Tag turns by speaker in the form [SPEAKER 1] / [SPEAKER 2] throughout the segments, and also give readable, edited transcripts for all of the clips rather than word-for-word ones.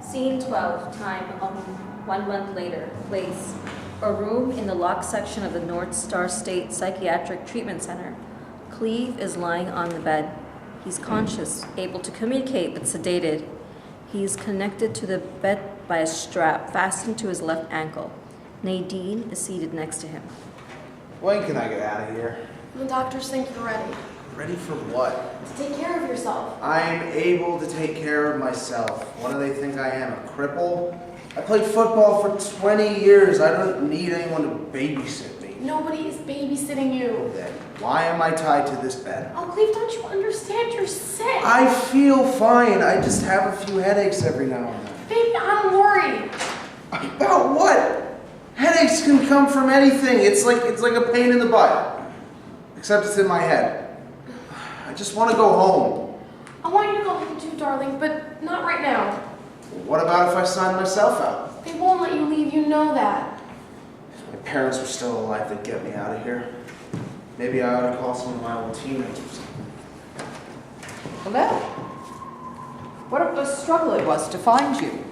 [SPEAKER 1] Scene 12, time 1 month later, place. A room in the locked section of the North Star State Psychiatric Treatment Center. Cleve is lying on the bed. He's conscious, able to communicate, but sedated. He is connected to the bed by a strap fastened to his left ankle. Nadine is seated next to him.
[SPEAKER 2] When can I get out of here?
[SPEAKER 3] The doctors think you're ready.
[SPEAKER 2] Ready for what?
[SPEAKER 3] To take care of yourself.
[SPEAKER 2] I'm able to take care of myself. What do they think I am, a cripple? I played football for 20 years. I don't need anyone to babysit me.
[SPEAKER 3] Nobody is babysitting you.
[SPEAKER 2] Then why am I tied to this bed?
[SPEAKER 3] Oh, Cleve, don't you understand? You're sick.
[SPEAKER 2] I feel fine. I just have a few headaches every now and then.
[SPEAKER 3] Baby, I'm worried.
[SPEAKER 2] About what? Headaches can come from anything. It's like a pain in the butt. Except it's in my head. I just want to go home.
[SPEAKER 3] I want you to go home too, darling, but not right now.
[SPEAKER 2] What about if I sign myself out?
[SPEAKER 3] They won't let you leave, you know that.
[SPEAKER 2] If my parents were still alive, they'd get me out of here. Maybe I ought to call some of my old teammates or something.
[SPEAKER 4] Hello. What a struggle it was to find you.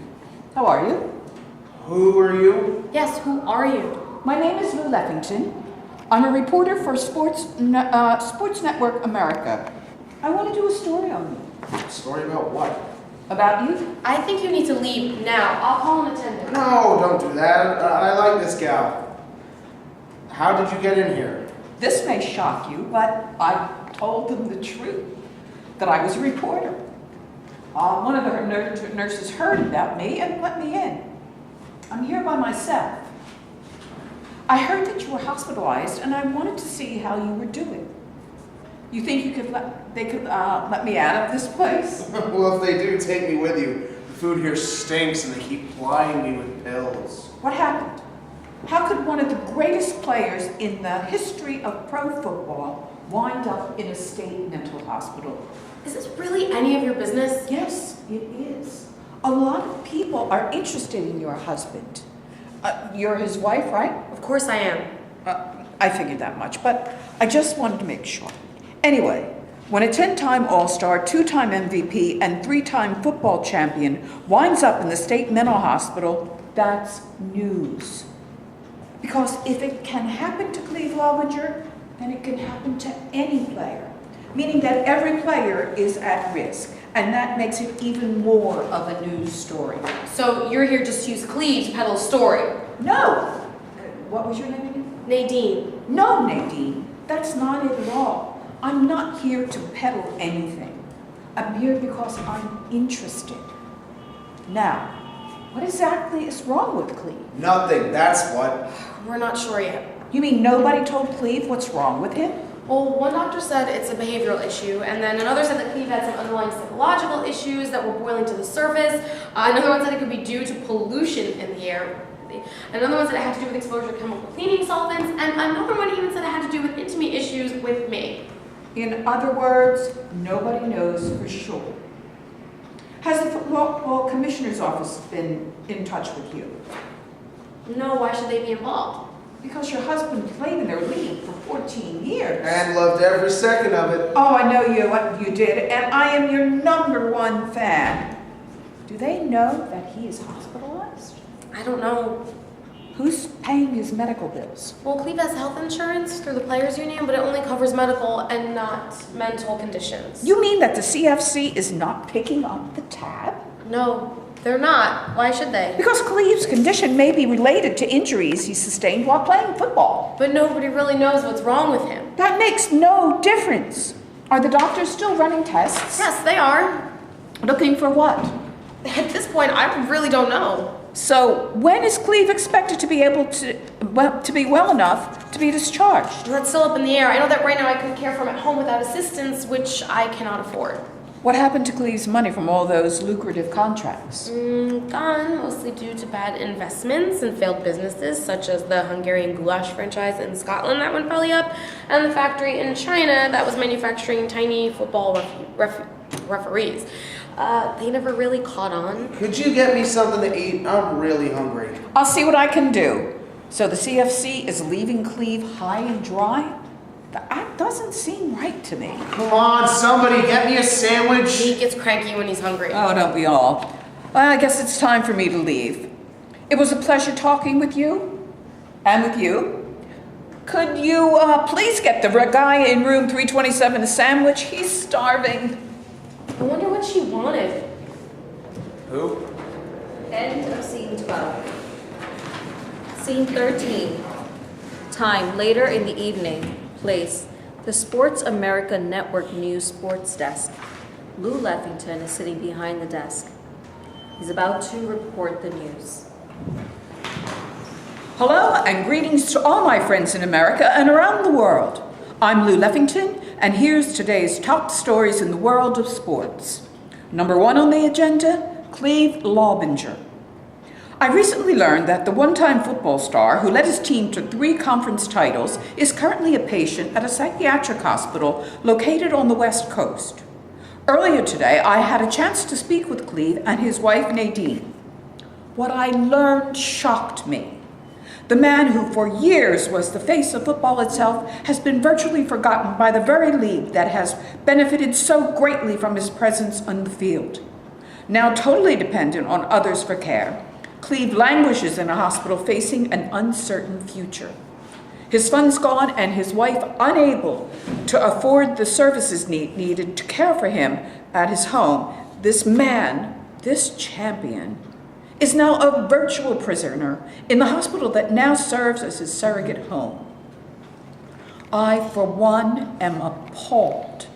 [SPEAKER 4] How are you?
[SPEAKER 2] Who are you?
[SPEAKER 3] Yes, who are you?
[SPEAKER 4] My name is Levington. I'm a reporter for Sports Network America. I want to do a story on you.
[SPEAKER 2] A story about what?
[SPEAKER 4] About you?
[SPEAKER 3] I think you need to leave now. I'll call an attendant.
[SPEAKER 2] No, don't do that. I like this gal. How did you get in here?
[SPEAKER 4] This may shock you, but I told them the truth, that I was a reporter. One of the nurses heard about me and let me in. I'm here by myself. I heard that you were hospitalized, and I wanted to see how you were doing. You think they could let me out of this place?
[SPEAKER 2] Well, if they do, take me with you. The food here stinks, and they keep plying me with pills.
[SPEAKER 4] What happened? How could one of the greatest players in the history of pro football wind up in a state mental hospital?
[SPEAKER 3] Is this really any of your business?
[SPEAKER 4] Yes, it is. A lot of people are interested in your husband. You're his wife, right?
[SPEAKER 3] Of course I am.
[SPEAKER 4] I figured that much, but I just wanted to make sure. Anyway, when a 10-time All-Star, 2-time MVP, and 3-time football champion winds up in the state mental hospital, that's news. Because if it can happen to Cleve Laubinger, then it can happen to any player. Meaning that every player is at risk. And that makes it even more of a news story.
[SPEAKER 3] So you're here just to use Cleve to peddle a story?
[SPEAKER 4] No! What was your name again?
[SPEAKER 3] Nadine.
[SPEAKER 4] No, Nadine. That's not it at all. I'm not here to peddle anything. I'm here because I'm interested. Now, what exactly is wrong with Cleve?
[SPEAKER 2] Nothing, that's what.
[SPEAKER 3] We're not sure yet.
[SPEAKER 4] You mean nobody told Cleve what's wrong with him?
[SPEAKER 3] Well, one doctor said it's a behavioral issue, and then another said that Cleve had some underlying psychological issues that were boiling to the surface. Another one said it could be due to pollution in the air. Another one said it had to do with exposure to chemical cleaning solvents, and another one even said it had to do with intimate issues with me.
[SPEAKER 4] In other words, nobody knows for sure. Has the football commissioner's office been in touch with you?
[SPEAKER 3] No, why should they be involved?
[SPEAKER 4] Because your husband played in their league for 14 years.
[SPEAKER 2] And loved every second of it.
[SPEAKER 4] Oh, I know you did, and I am your #1 fan. Do they know that he is hospitalized?
[SPEAKER 3] I don't know.
[SPEAKER 4] Who's paying his medical bills?
[SPEAKER 3] Well, Cleve has health insurance through the Players Union, but it only covers medical and not mental conditions.
[SPEAKER 4] You mean that the CFC is not picking up the tab?
[SPEAKER 3] No, they're not. Why should they?
[SPEAKER 4] Because Cleve's condition may be related to injuries he sustained while playing football.
[SPEAKER 3] But nobody really knows what's wrong with him.
[SPEAKER 4] That makes no difference. Are the doctors still running tests?
[SPEAKER 3] Yes, they are.
[SPEAKER 4] Looking for what?
[SPEAKER 3] At this point, I really don't know.
[SPEAKER 4] So when is Cleve expected to be able to be well enough to be discharged?
[SPEAKER 3] That's still up in the air. I know that right now I couldn't care for him at home without assistance, which I cannot afford.
[SPEAKER 4] What happened to Cleve's money from all those lucrative contracts?
[SPEAKER 3] Gone, mostly due to bad investments and failed businesses, such as the Hungarian goulash franchise in Scotland that went belly up, and the factory in China that was manufacturing tiny football referees. They never really caught on.
[SPEAKER 2] Could you get me something to eat? I'm really hungry.
[SPEAKER 4] I'll see what I can do. So the CFC is leaving Cleve high and dry? That doesn't seem right to me.
[SPEAKER 2] Come on, somebody, get me a sandwich.
[SPEAKER 3] He gets cranky when he's hungry.
[SPEAKER 4] Oh, don't we all? Well, I guess it's time for me to leave. It was a pleasure talking with you and with you. Could you please get the guy in room 327 a sandwich? He's starving.
[SPEAKER 3] I wonder what she wanted.
[SPEAKER 2] Who?
[SPEAKER 1] End of scene 12. Scene 13. Time, later in the evening. Place, the Sports America Network News Sports Desk. Lou Levington is sitting behind the desk. He's about to report the news.
[SPEAKER 4] Hello and greetings to all my friends in America and around the world. I'm Lou Levington, and here's today's top stories in the world of sports. Number 1 on the agenda, Cleve Laubinger. I recently learned that the one-time football star who led his team to 3 conference titles is currently a patient at a psychiatric hospital located on the West Coast. Earlier today, I had a chance to speak with Cleve and his wife Nadine. What I learned shocked me. The man who for years was the face of football itself has been virtually forgotten by the very league that has benefited so greatly from his presence on the field. Now totally dependent on others for care, Cleve languishes in a hospital facing an uncertain future. His funds gone and his wife unable to afford the services needed to care for him at his home. This man, this champion, is now a virtual prisoner in the hospital that now serves as his surrogate home. I, for one, am appalled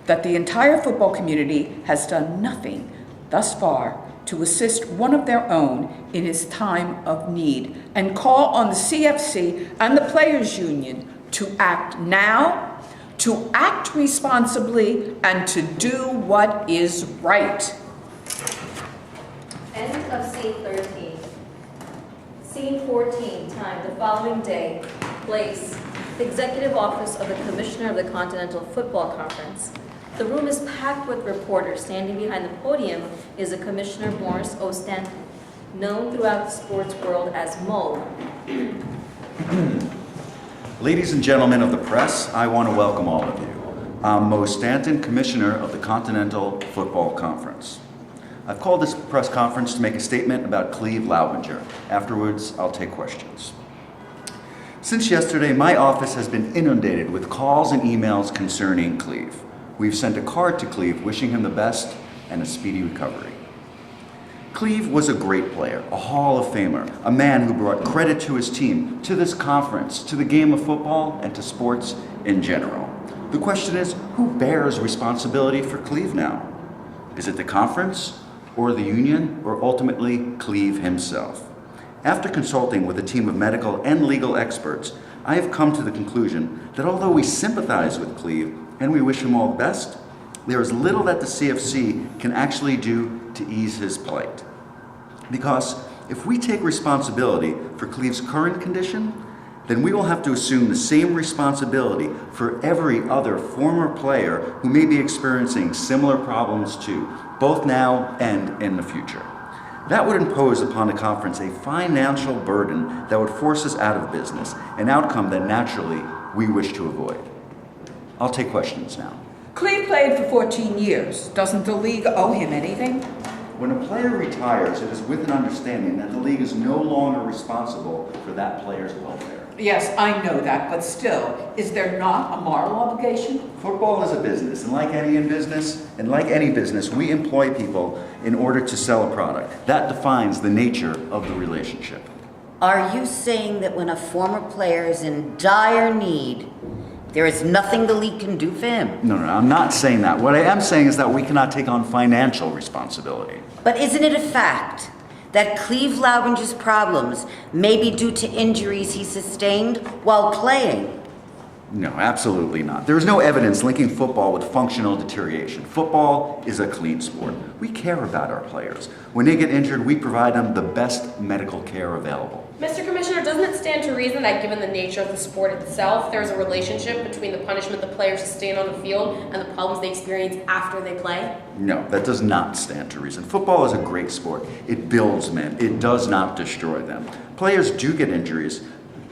[SPEAKER 4] that the entire football community has done nothing thus far to assist one of their own in his time of need and call on the CFC and the Players Union to act now, to act responsibly, and to do what is right.
[SPEAKER 1] End of scene 13. Scene 14, time, the following day. Place, the executive office of the Commissioner of the Continental Football Conference. The room is packed with reporters. Standing behind the podium is a Commissioner Morris O. Stanton, known throughout the sports world as Mo.
[SPEAKER 5] Ladies and gentlemen of the press, I want to welcome all of you. I'm Mo Stanton, Commissioner of the Continental Football Conference. I've called this press conference to make a statement about Cleve Laubinger. Afterwards, I'll take questions. Since yesterday, my office has been inundated with calls and emails concerning Cleve. We've sent a card to Cleve wishing him the best and a speedy recovery. Cleve was a great player, a Hall of Famer, a man who brought credit to his team, to this conference, to the game of football, and to sports in general. The question is, who bears responsibility for Cleve now? Is it the conference, or the union, or ultimately Cleve himself? After consulting with a team of medical and legal experts, I have come to the conclusion that although we sympathize with Cleve and we wish him all the best, there is little that the CFC can actually do to ease his plight. Because if we take responsibility for Cleve's current condition, then we will have to assume the same responsibility for every other former player who may be experiencing similar problems too, both now and in the future. That would impose upon the conference a financial burden that would force us out of business, an outcome that naturally we wish to avoid. I'll take questions now.
[SPEAKER 4] Cleve played for 14 years. Doesn't the league owe him anything?
[SPEAKER 5] When a player retires, it is with an understanding that the league is no longer responsible for that player's welfare.
[SPEAKER 4] Yes, I know that, but still, is there not a moral obligation?
[SPEAKER 5] Football is a business, and like any business, we employ people in order to sell a product. That defines the nature of the relationship.
[SPEAKER 6] Are you saying that when a former player is in dire need, there is nothing the league can do for him?
[SPEAKER 5] No, I'm not saying that. What I am saying is that we cannot take on financial responsibility.
[SPEAKER 6] But isn't it a fact that Cleve Laubinger's problems may be due to injuries he sustained while playing?
[SPEAKER 5] No, absolutely not. There is no evidence linking football with functional deterioration. Football is a clean sport. We care about our players. When they get injured, we provide them the best medical care available.
[SPEAKER 3] Mr. Commissioner, doesn't it stand to reason that given the nature of the sport itself, there's a relationship between the punishment the players sustain on the field and the problems they experience after they play?
[SPEAKER 5] No, that does not stand to reason. Football is a great sport. It builds men. It does not destroy them. Players do get injuries,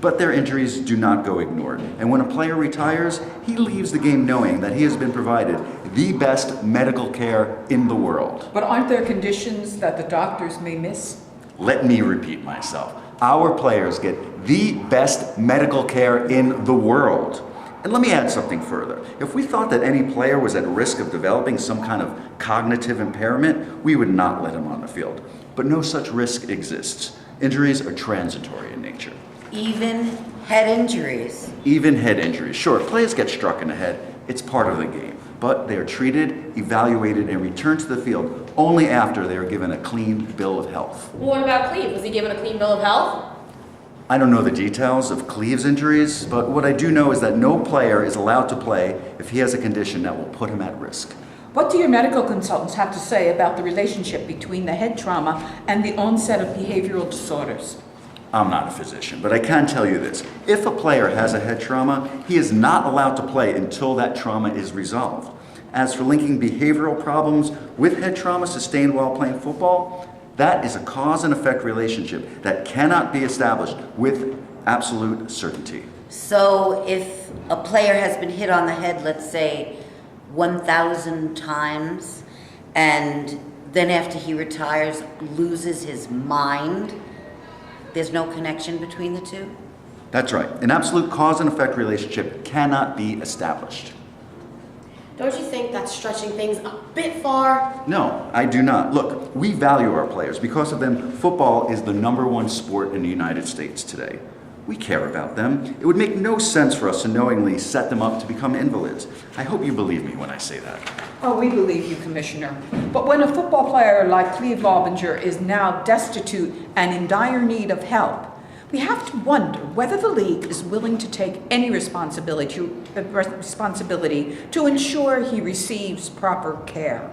[SPEAKER 5] But their injuries do not go ignored. And when a player retires, he leaves the game knowing that he has been provided the best medical care in the world.
[SPEAKER 4] But aren't there conditions that the doctors may miss?
[SPEAKER 5] Let me repeat myself. Our players get the best medical care in the world. And let me add something further. If we thought that any player was at risk of developing some kind of cognitive impairment, we would not let him on the field. But no such risk exists. Injuries are transitory in nature.
[SPEAKER 6] Even head injuries.
[SPEAKER 5] Even head injuries. Sure, players get struck in the head. It's part of the game. But they are treated, evaluated, and returned to the field only after they are given a clean bill of health.
[SPEAKER 3] What about Cleve? Was he given a clean bill of health?
[SPEAKER 5] I don't know the details of Cleve's injuries, but what I do know is that no player is allowed to play if he has a condition that will put him at risk.
[SPEAKER 4] What do your medical consultants have to say about the relationship between the head trauma and the onset of behavioral disorders?
[SPEAKER 5] I'm not a physician, but I can tell you this. If a player has a head trauma, he is not allowed to play until that trauma is resolved. As for linking behavioral problems with head trauma sustained while playing football, that is a cause and effect relationship that cannot be established with absolute certainty.
[SPEAKER 6] So if a player has been hit on the head, let's say 1,000 times, and then after he retires, loses his mind, there's no connection between the two?
[SPEAKER 5] That's right. An absolute cause and effect relationship cannot be established.
[SPEAKER 3] Don't you think that's stretching things a bit far?
[SPEAKER 5] No, I do not. Look, we value our players. Because of them, football is the #1 sport in the United States today. We care about them. It would make no sense for us to knowingly set them up to become invalids. I hope you believe me when I say that.
[SPEAKER 4] Oh, we believe you, Commissioner. But when a football player like Cleve Laubinger is now destitute and in dire need of help, we have to wonder whether the league is willing to take any responsibility to ensure he receives proper care.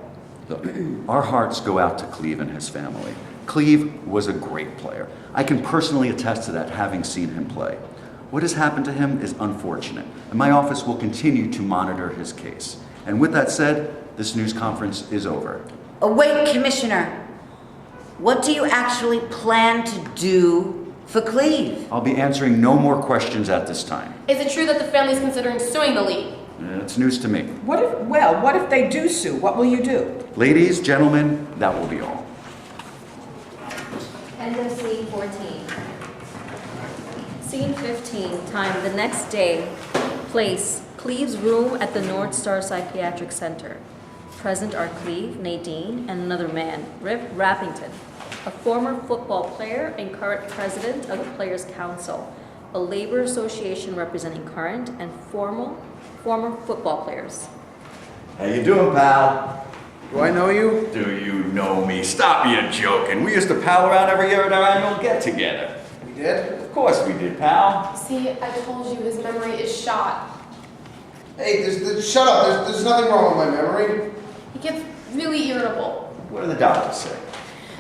[SPEAKER 5] Look, our hearts go out to Cleve and his family. Cleve was a great player. I can personally attest to that, having seen him play. What has happened to him is unfortunate, and my office will continue to monitor his case. And with that said, this news conference is over.
[SPEAKER 6] Oh, wait, Commissioner. What do you actually plan to do for Cleve?
[SPEAKER 5] I'll be answering no more questions at this time.
[SPEAKER 3] Is it true that the family's considering suing the league?
[SPEAKER 5] It's news to me.
[SPEAKER 4] What if they do sue? What will you do?
[SPEAKER 5] Ladies, gentlemen, that will be all.
[SPEAKER 1] End of scene 14. Scene 15, time the next day. Place, Cleve's room at the North Star Psychiatric Center. Present are Cleve, Nadine, and another man, Rip Rappington, a former football player and current president of the Players' Council, a labor association representing current and former football players.
[SPEAKER 5] How you doing, pal?
[SPEAKER 2] Do I know you?
[SPEAKER 5] Do you know me? Stop being joking. We used to pal around every year at our annual get-together.
[SPEAKER 2] We did?
[SPEAKER 5] Of course we did, pal.
[SPEAKER 3] See, I told you his memory is shot.
[SPEAKER 2] Hey, shut up. There's nothing wrong with my memory.
[SPEAKER 3] He gets really irritable.
[SPEAKER 5] What do the doctors say?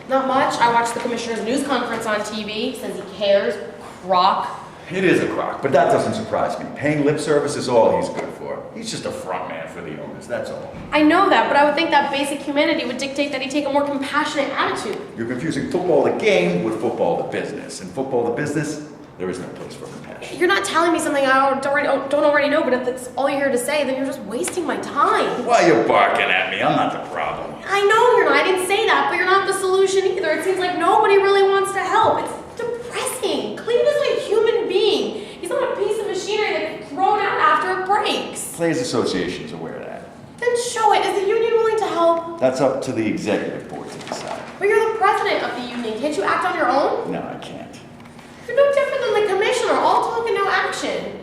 [SPEAKER 3] Not much. I watched the commissioner's news conference on TV. Says he cares. Crock.
[SPEAKER 5] It is a crock, but that doesn't surprise me. Paying lip service is all he's good for. He's just a front man for the owners, that's all.
[SPEAKER 3] I know that, but I would think that basic humanity would dictate that he take a more compassionate attitude.
[SPEAKER 5] You're confusing football the game with football the business. In football the business, there is no place for compassion.
[SPEAKER 3] You're not telling me something I don't already know, but if that's all you're here to say, then you're just wasting my time.
[SPEAKER 5] Why are you barking at me? I'm not the problem.
[SPEAKER 3] I know you're not. I didn't say that, but you're not the solution either. It seems like nobody really wants to help. It's depressing. Cleve is a human being. He's not a piece of machinery that gets thrown out after it breaks.
[SPEAKER 5] Players Association's aware of that.
[SPEAKER 3] Then show it. Is the union willing to help?
[SPEAKER 5] That's up to the executive board to decide.
[SPEAKER 3] But you're the president of the union. Can't you act on your own?
[SPEAKER 5] No, I can't.
[SPEAKER 3] You're no different than the commissioner. All talk and no action.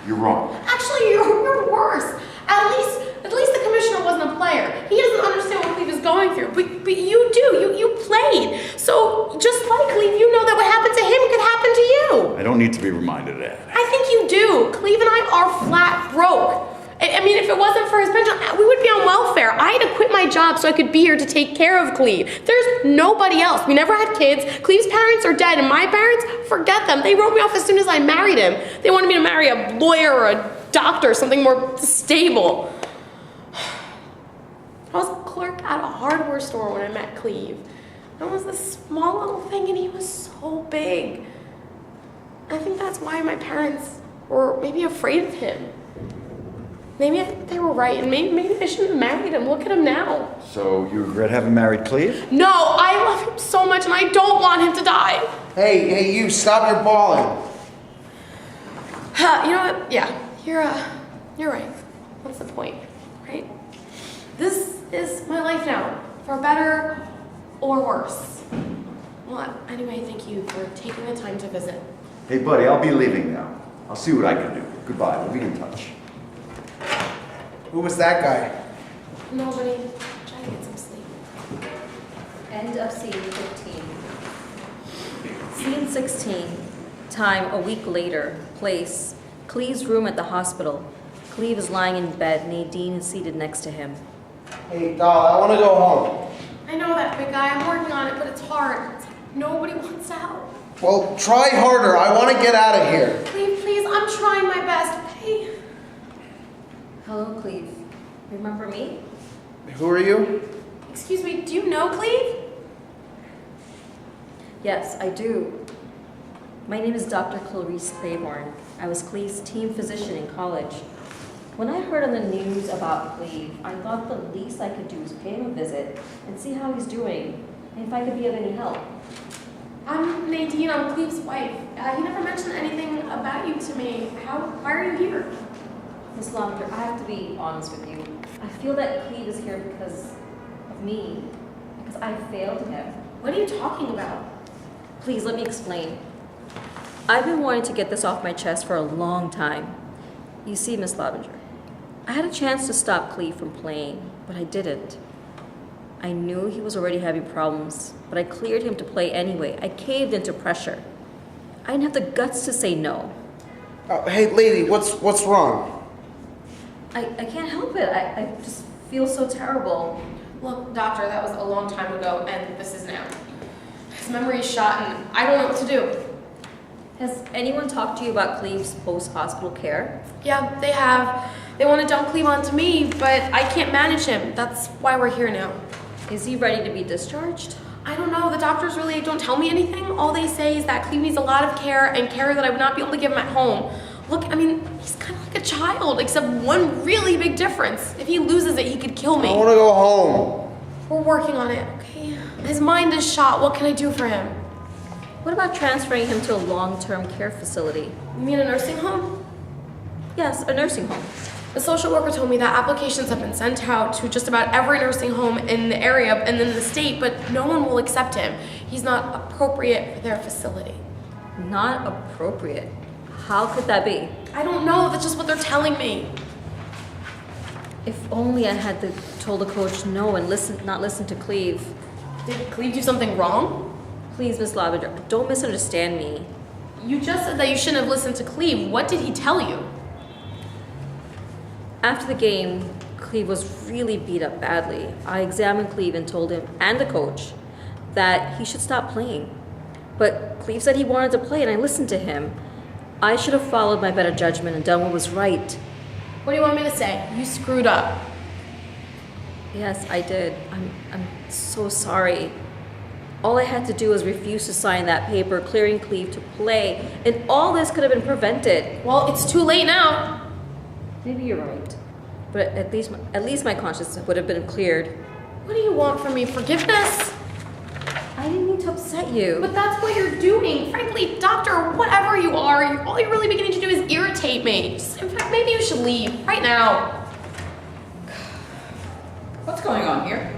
[SPEAKER 5] You're wrong.
[SPEAKER 3] Actually, you're worse. At least the commissioner wasn't a player. He doesn't understand what Cleve is going through. But you do. You played. So just like Cleve, you know that what happened to him could happen to you.
[SPEAKER 5] I don't need to be reminded of that.
[SPEAKER 3] I think you do. Cleve and I are flat broke. I mean, if it wasn't for his pension, we would be on welfare. I had to quit my job so I could be here to take care of Cleve. There's nobody else. We never had kids. Cleve's parents are dead, and my parents, forget them. They wrote me off as soon as I married him. They wanted me to marry a lawyer or a doctor, something more stable. I was a clerk at a hardware store when I met Cleve. I was this small little thing, and he was so big. I think that's why my parents were maybe afraid of him. Maybe they were right, and maybe I shouldn't have married him. Look at him now.
[SPEAKER 5] So you regret having married Cleve?
[SPEAKER 3] No, I love him so much, and I don't want him to die.
[SPEAKER 2] Hey, you, stop your bawling.
[SPEAKER 3] You know what? Yeah, you're right. What's the point, right? This is my life now, for better or worse. Well, anyway, thank you for taking the time to visit.
[SPEAKER 5] Hey, buddy, I'll be leaving now. I'll see what I can do. Goodbye. We'll be in touch.
[SPEAKER 2] Who was that guy?
[SPEAKER 3] Nobody. Try to get some sleep.
[SPEAKER 1] End of scene 15. Scene 16. Time a week later. Place. Cleve's room at the hospital. Cleve is lying in bed. Nadine is seated next to him.
[SPEAKER 2] Hey, doll, I want to go home.
[SPEAKER 3] I know that, big guy. I'm working on it, but it's hard. It's like nobody wants to help.
[SPEAKER 2] Well, try harder. I want to get out of here.
[SPEAKER 3] Please, I'm trying my best, okay?
[SPEAKER 1] Hello, Cleve. Remember me?
[SPEAKER 2] Who are you?
[SPEAKER 3] Excuse me, do you know Cleve?
[SPEAKER 1] Yes, I do. My name is Dr. Clarice Claiborne. I was Cleve's team physician in college. When I heard on the news about Cleve, I thought the least I could do was pay him a visit and see how he's doing, and if I could be of any help.
[SPEAKER 3] I'm Nadine, I'm Cleve's wife. He never mentioned anything about you to me. Why are you here?
[SPEAKER 1] Miss Laubinger, I have to be honest with you. I feel that Cleve is here because of me, because I failed him.
[SPEAKER 3] What are you talking about?
[SPEAKER 1] Please, let me explain. I've been wanting to get this off my chest for a long time. You see, Miss Laubinger, I had a chance to stop Cleve from playing, but I didn't. I knew he was already having problems, but I cleared him to play anyway. I caved into pressure. I didn't have the guts to say no.
[SPEAKER 2] Hey, lady, what's wrong?
[SPEAKER 1] I can't help it. I just feel so terrible.
[SPEAKER 3] Look, doctor, that was a long time ago, and this is now. His memory is shot, and I don't know what to do.
[SPEAKER 1] Has anyone talked to you about Cleve's post-hospital care?
[SPEAKER 3] Yeah, they have. They want to dump Cleve onto me, but I can't manage him. That's why we're here now.
[SPEAKER 1] Is he ready to be discharged?
[SPEAKER 3] I don't know. The doctors really don't tell me anything. All they say is that Cleve needs a lot of care, and care that I would not be able to give him at home. Look, I mean, he's kind of like a child, except one really big difference. If he loses it, he could kill me.
[SPEAKER 2] I want to go home.
[SPEAKER 3] We're working on it, okay? His mind is shot. What can I do for him?
[SPEAKER 1] What about transferring him to a long-term care facility?
[SPEAKER 3] You mean a nursing home?
[SPEAKER 1] Yes, a nursing home.
[SPEAKER 3] The social worker told me that applications have been sent out to just about every nursing home in the area and in the state, but no one will accept him. He's not appropriate for their facility.
[SPEAKER 1] Not appropriate. How could that be?
[SPEAKER 3] I don't know. That's just what they're telling me.
[SPEAKER 1] If only I had told the coach no and not listen to Cleve.
[SPEAKER 3] Did Cleve do something wrong?
[SPEAKER 1] Please, Miss Laubinger, don't misunderstand me.
[SPEAKER 3] You just said that you shouldn't have listened to Cleve. What did he tell you?
[SPEAKER 1] After the game, Cleve was really beat up badly. I examined Cleve and told him, and the coach, that he should stop playing. But Cleve said he wanted to play, and I listened to him. I should have followed my better judgment and done what was right.
[SPEAKER 3] What do you want me to say? You screwed up.
[SPEAKER 1] Yes, I did. I'm so sorry. All I had to do was refuse to sign that paper clearing Cleve to play, and all this could have been prevented.
[SPEAKER 3] Well, it's too late now.
[SPEAKER 1] Maybe you're right, but at least my conscience would have been cleared.
[SPEAKER 3] What do you want from me? Forgiveness?
[SPEAKER 1] I didn't mean to upset you.
[SPEAKER 3] But that's what you're doing. Frankly, doctor, whatever you are, all you're really beginning to do is irritate me. In fact, maybe you should leave right now.
[SPEAKER 4] What's going on here?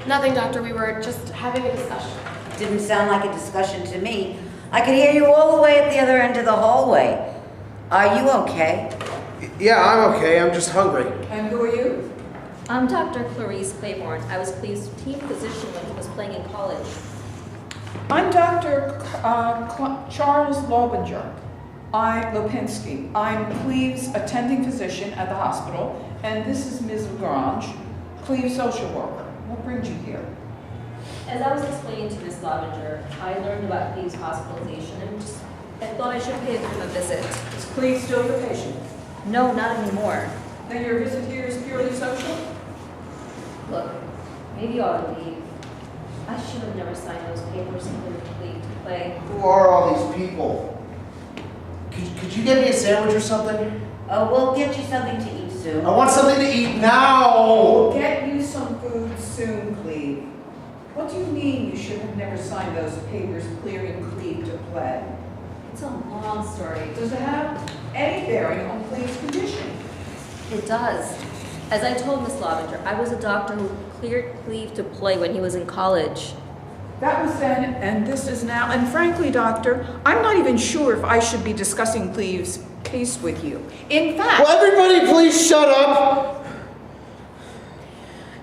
[SPEAKER 3] Nothing, doctor. We were just having a discussion.
[SPEAKER 6] Didn't sound like a discussion to me. I could hear you all the way at the other end of the hallway. Are you okay?
[SPEAKER 2] Yeah, I'm okay. I'm just hungry.
[SPEAKER 4] And who are you?
[SPEAKER 1] I'm Dr. Clarice Claiborne. I was Cleve's team physician when he was playing in college.
[SPEAKER 4] I'm Dr. Charles Laubinger. Lopinski. I'm Cleve's attending physician at the hospital, and this is Ms. Lagrange, Cleve's social worker. What brings you here?
[SPEAKER 1] As I was explaining to Ms. Laubinger, I learned about Cleve's hospitalization and I thought I should pay him a visit.
[SPEAKER 4] Is Cleve still your patient?
[SPEAKER 1] No, not anymore.
[SPEAKER 4] Then your visit here is purely social?
[SPEAKER 1] Look, maybe you ought to leave. I should have never signed those papers and cleared Cleve to play.
[SPEAKER 2] Who are all these people? Could you get me a sandwich or something?
[SPEAKER 6] We'll get you something to eat soon.
[SPEAKER 2] I want something to eat now!
[SPEAKER 4] We'll get you some food soon, Cleve. What do you mean you should have never signed those papers clearing Cleve to play?
[SPEAKER 1] It's a long story.
[SPEAKER 4] Does it have any bearing on Cleve's condition?
[SPEAKER 1] It does. As I told Miss Laubinger, I was a doctor who cleared Cleve to play when he was in college.
[SPEAKER 4] That was then, and this is now. And frankly, Doctor, I'm not even sure if I should be discussing Cleve's case with you. In fact...
[SPEAKER 2] Will everybody please shut up?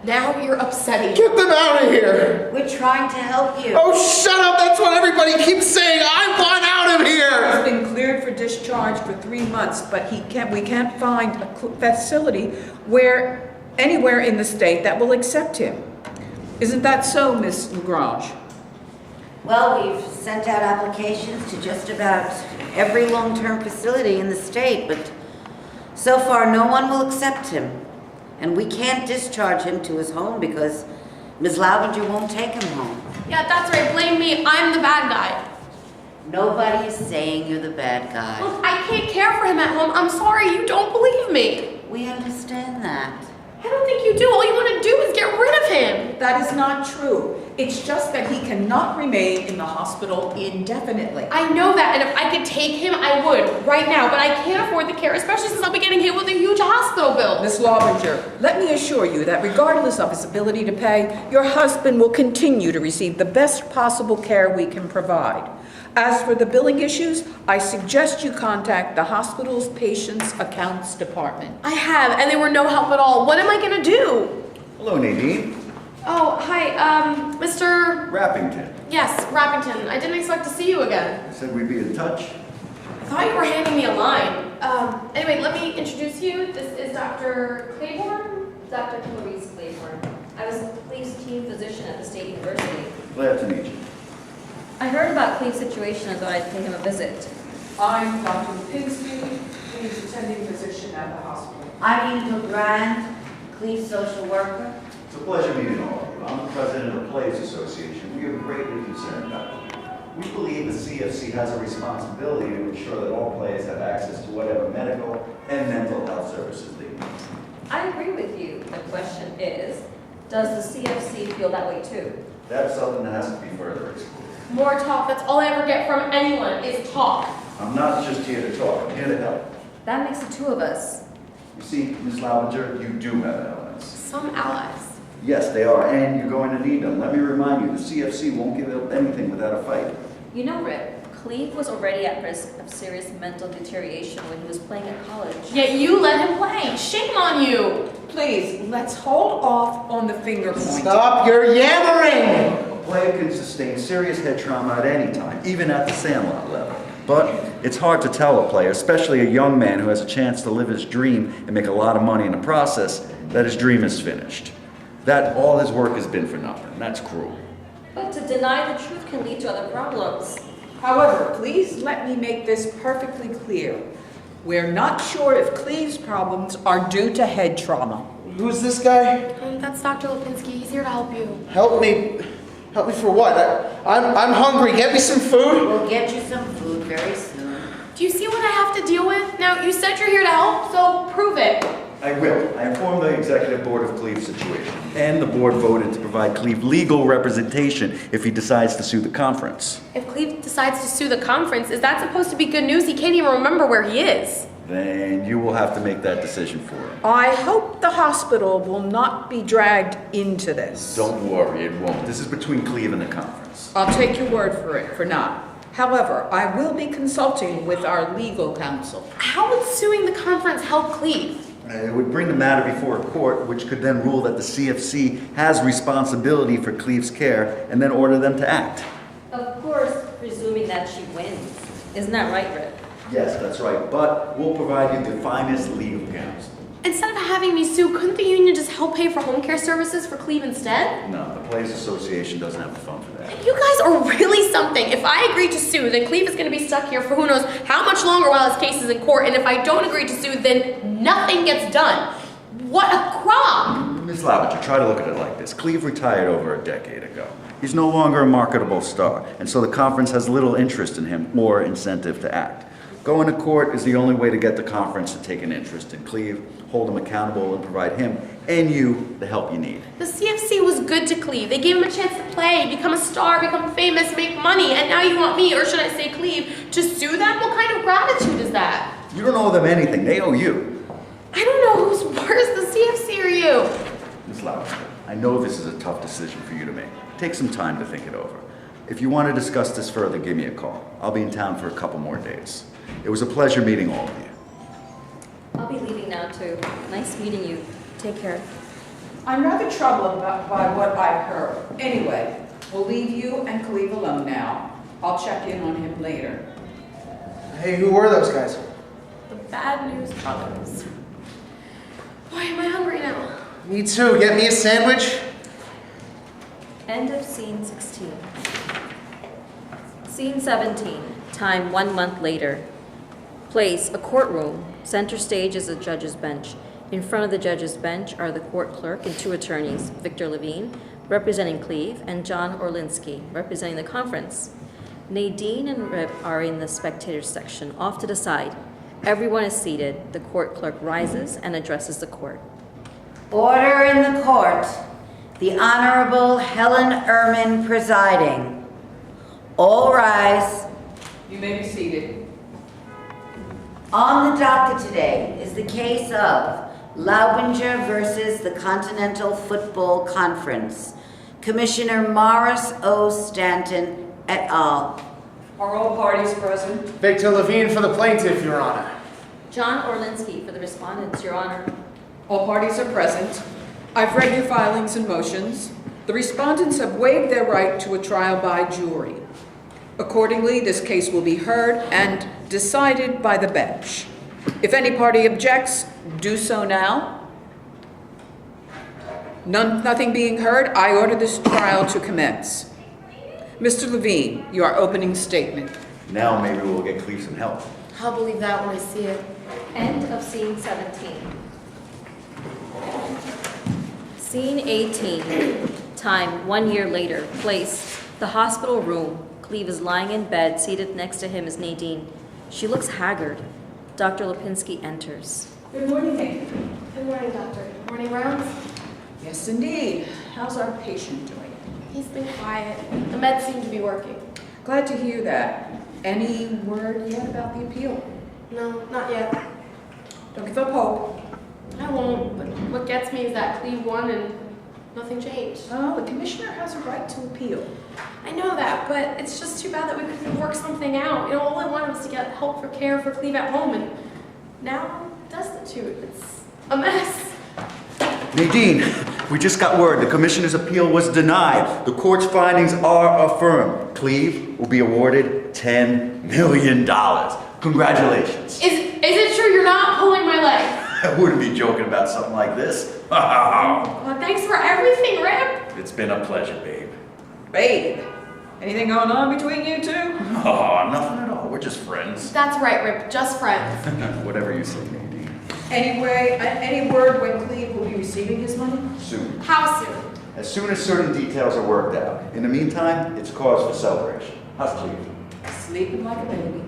[SPEAKER 3] Now you're upsetting.
[SPEAKER 2] Get them out of here!
[SPEAKER 6] We're trying to help you.
[SPEAKER 2] Oh, shut up! That's what everybody keeps saying! I want out of here!
[SPEAKER 4] He's been cleared for discharge for 3 months, but we can't find a facility anywhere in the state that will accept him. Isn't that so, Miss Lagrange?
[SPEAKER 6] Well, we've sent out applications to just about every long-term facility in the state, but so far no one will accept him. And we can't discharge him to his home because Ms. Laubinger won't take him home.
[SPEAKER 3] Yeah, that's right. Blame me. I'm the bad guy.
[SPEAKER 6] Nobody is saying you're the bad guy.
[SPEAKER 3] Look, I can't care for him at home. I'm sorry. You don't believe me.
[SPEAKER 6] We understand that.
[SPEAKER 3] I don't think you do. All you want to do is get rid of him.
[SPEAKER 4] That is not true. It's just that he cannot remain in the hospital indefinitely.
[SPEAKER 3] I know that, and if I could take him, I would right now, but I can't afford the care, especially since I'll be getting hit with a huge hospital bill.
[SPEAKER 4] Miss Laubinger, let me assure you that regardless of his ability to pay, your husband will continue to receive the best possible care we can provide. As for the billing issues, I suggest you contact the hospital's patients accounts department.
[SPEAKER 3] I have, and they were no help at all. What am I gonna do?
[SPEAKER 5] Hello, Nadine.
[SPEAKER 3] Oh, hi, Mr.
[SPEAKER 5] Rappington.
[SPEAKER 3] Yes, Rappington. I didn't expect to see you again.
[SPEAKER 5] I said we'd be in touch.
[SPEAKER 3] I thought you were handing me a line. Anyway, let me introduce you. This is Dr. Claiborne.
[SPEAKER 1] Dr. Fleury Claiborne. I was Cleve's team physician at the State University.
[SPEAKER 5] Glad to meet you.
[SPEAKER 1] I heard about Cleve's situation and thought I'd pay him a visit.
[SPEAKER 4] I'm Dr. Lipinski, Cleve's attending physician at the hospital.
[SPEAKER 6] I'm Eva Grand, Cleve's social worker.
[SPEAKER 5] It's a pleasure meeting all of you. I'm the president of the Players Association. We are greatly concerned about you. We believe the CFC has a responsibility to ensure that all players have access to whatever medical and mental health services they need.
[SPEAKER 1] I agree with you. The question is, does the CFC feel that way too?
[SPEAKER 5] That's something that has to be further explored.
[SPEAKER 3] More talk. That's all I ever get from anyone is talk.
[SPEAKER 5] I'm not just here to talk, I'm here to help.
[SPEAKER 1] That makes the two of us.
[SPEAKER 5] You see, Ms. Laubinger, you do have allies.
[SPEAKER 3] Some allies.
[SPEAKER 5] Yes, they are, and you're going to need them. Let me remind you, the CFC won't give up anything without a fight.
[SPEAKER 1] You know, Rip, Cleve was already at risk of serious mental deterioration when he was playing at college.
[SPEAKER 3] Yet you let him play. Shame on you.
[SPEAKER 4] Please, let's hold off on the finger pointing.
[SPEAKER 2] Stop your yammering!
[SPEAKER 5] A player can sustain serious head trauma at any time, even at the sandlot level. But it's hard to tell a player, especially a young man who has a chance to live his dream and make a lot of money in the process, that his dream is finished. That all his work has been for nothing. That's cruel.
[SPEAKER 1] But to deny the truth can lead to other problems.
[SPEAKER 4] However, please let me make this perfectly clear. We're not sure if Cleve's problems are due to head trauma.
[SPEAKER 2] Who's this guy?
[SPEAKER 3] That's Dr. Lipinski. He's here to help you.
[SPEAKER 2] Help me. Help me for what? I'm hungry. Get me some food.
[SPEAKER 6] We'll get you some food very soon.
[SPEAKER 3] Do you see what I have to deal with? Now, you said you're here to help, so prove it.
[SPEAKER 5] I will. I informed the executive board of Cleve's situation, and the board voted to provide Cleve legal representation if he decides to sue the conference.
[SPEAKER 3] If Cleve decides to sue the conference, is that supposed to be good news? He can't even remember where he is.
[SPEAKER 5] Then you will have to make that decision for him.
[SPEAKER 4] I hope the hospital will not be dragged into this.
[SPEAKER 5] Don't worry, it won't. This is between Cleve and the conference.
[SPEAKER 4] I'll take your word for it for now. However, I will be consulting with our legal counsel.
[SPEAKER 3] How would suing the conference help Cleve?
[SPEAKER 5] It would bring the matter before a court, which could then rule that the CFC has responsibility for Cleve's care and then order them to act.
[SPEAKER 1] Of course, presuming that she wins. Isn't that right, Rip?
[SPEAKER 5] Yes, that's right, but we'll provide you the finest legal counsel.
[SPEAKER 3] Instead of having me sue, couldn't the union just help pay for home care services for Cleve instead?
[SPEAKER 5] No, the Players Association doesn't have the fund for that.
[SPEAKER 3] You guys are really something. If I agree to sue, then Cleve is going to be stuck here for who knows how much longer while his case is in court. And if I don't agree to sue, then nothing gets done. What a crop!
[SPEAKER 5] Ms. Laubinger, try to look at it like this. Cleve retired over a decade ago. He's no longer a marketable star, and so the conference has little interest in him or incentive to act. Going to court is the only way to get the conference to take an interest in Cleve, hold him accountable, and provide him and you the help you need.
[SPEAKER 3] The CFC was good to Cleve. They gave him a chance to play, become a star, become famous, make money, and now you want me, or should I say Cleve, to sue them? What kind of gratitude is that?
[SPEAKER 5] You don't owe them anything. They owe you.
[SPEAKER 3] I don't know who's worse, the CFC or you.
[SPEAKER 5] Ms. Laubinger, I know this is a tough decision for you to make. Take some time to think it over. If you want to discuss this further, give me a call. I'll be in town for a couple more days. It was a pleasure meeting all of you.
[SPEAKER 1] I'll be leaving now too. Nice meeting you. Take care.
[SPEAKER 4] I'm rather troubled by what I've heard. Anyway, we'll leave you and Cleve alone now. I'll check in on him later.
[SPEAKER 2] Hey, who were those guys?
[SPEAKER 3] The Bad News Brothers. Boy, am I hungry now.
[SPEAKER 2] Me too. Get me a sandwich.
[SPEAKER 1] End of scene 16. Scene 17. Time 1 month later. Place, a courtroom. Center stage is a judge's bench. In front of the judge's bench are the court clerk and 2 attorneys, Victor Levine, representing Cleve, and John Orlinsky, representing the conference. Nadine and Rip are in the spectators section, off to the side. Everyone is seated. The court clerk rises and addresses the court.
[SPEAKER 6] Order in the court. The Honorable Helen Ehrman presiding. All rise.
[SPEAKER 4] You may be seated.
[SPEAKER 6] On the docket today is the case of Laubinger versus the Continental Football Conference. Commissioner Morris O. Stanton et al.
[SPEAKER 4] Are all parties present?
[SPEAKER 2] Victor Levine for the plaintiff, Your Honor.
[SPEAKER 1] John Orlinsky for the respondents, Your Honor.
[SPEAKER 4] All parties are present. I've read your filings and motions. The respondents have waived their right to a trial by jury. Accordingly, this case will be heard and decided by the bench. If any party objects, do so now. Nothing being heard, I order this trial to commence. Mr. Levine, your opening statement.
[SPEAKER 5] Now maybe we'll get Cleve some help.
[SPEAKER 3] I'll believe that when I see it.
[SPEAKER 1] End of scene 17. Scene 18. Time 1 year later. Place, the hospital room. Cleve is lying in bed. Seated next to him is Nadine. She looks haggard. Dr. Lipinski enters.
[SPEAKER 4] Good morning, Nadine.
[SPEAKER 3] Good morning, doctor. Morning rounds?
[SPEAKER 4] Yes, indeed. How's our patient doing?
[SPEAKER 3] He's been quiet. The meds seem to be working.
[SPEAKER 4] Glad to hear that. Any word yet about the appeal?
[SPEAKER 3] No, not yet.
[SPEAKER 4] Don't give up hope.
[SPEAKER 3] I won't, but what gets me is that Cleve won and nothing changed.
[SPEAKER 4] Oh, the commissioner has a right to appeal.
[SPEAKER 3] I know that, but it's just too bad that we couldn't work something out. You know, all I wanted was to get help for care for Cleve at home, and now I'm destitute. It's a mess.
[SPEAKER 5] Nadine, we just got word. The commissioner's appeal was denied. The court's findings are affirmed. Cleve will be awarded $10 million. Congratulations.
[SPEAKER 3] Is it true you're not pulling my leg?
[SPEAKER 5] I wouldn't be joking about something like this.
[SPEAKER 3] Well, thanks for everything, Rip.
[SPEAKER 5] It's been a pleasure, babe.
[SPEAKER 4] Babe, anything going on between you two?
[SPEAKER 5] Oh, nothing at all. We're just friends.
[SPEAKER 3] That's right, Rip. Just friends.
[SPEAKER 5] Whatever you say, Nadine.
[SPEAKER 4] Anyway, any word when Cleve will be receiving his money?
[SPEAKER 5] Soon.
[SPEAKER 3] How soon?
[SPEAKER 5] As soon as certain details are worked out. In the meantime, it's cause for celebration. How's Cleve?
[SPEAKER 4] Sleeping like a baby.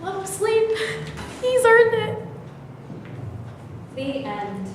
[SPEAKER 3] Let him sleep. He's earned it.
[SPEAKER 1] The end.